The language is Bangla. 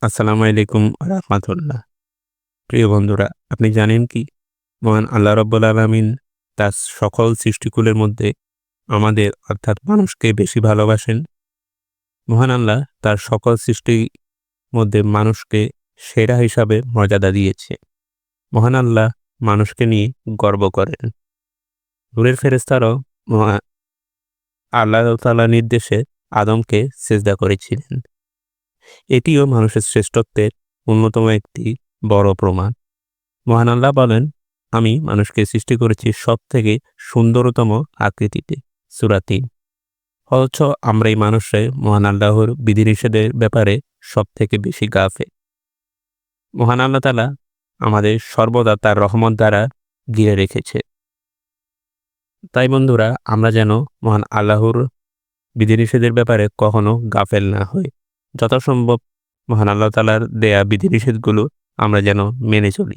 আসসালামু আলাইকুম রাহমাতুল্লাহ। প্রিয় বন্ধুরা, আপনি জানেন কি? মহান আল্লাহ রাব্বুল আলামিন তার সকল সৃষ্টিকুলের মধ্যে আমাদের অর্থাৎ মানুষকে বেশি ভালোবাসেন। মহান আল্লাহ তার সকল সৃষ্টির মধ্যে মানুষকে সেরা হিসাবে মর্যাদা দিয়েছে। মহান আল্লাহ মানুষকে নিয়ে গর্ব করেন। নূরের ফেরেশতারাও আল্লাহ তাআলার নির্দেশে আদমকে সিজদা করেছিলেন। এটিও মানুষের শ্রেষ্ঠত্বের অন্যতম একটি বড় প্রমাণ। মহান আল্লাহ বলেন, আমি মানুষকে সৃষ্টি করেছি সবথেকে সুন্দরতম আকৃতিতে। সূরা ৩। অথচ আমরা এই মানুষরাই মহান আল্লাহর বিধিনিষেধের ব্যাপারে সবথেকে বেশি গাফেল। মহান আল্লাহ তাআলা আমাদের সর্বদা তার রহমত দ্বারা ঘিরে রেখেছে। তাই বন্ধুরা, আমরা যেন মহান আল্লাহর বিধিনিষেধের ব্যাপারে কখনো গাফেল না হই। যথাসম্ভব মহান আল্লাহ তাআলার দেয়া বিধিনিষেধগুলো আমরা যেন মেনে চলি।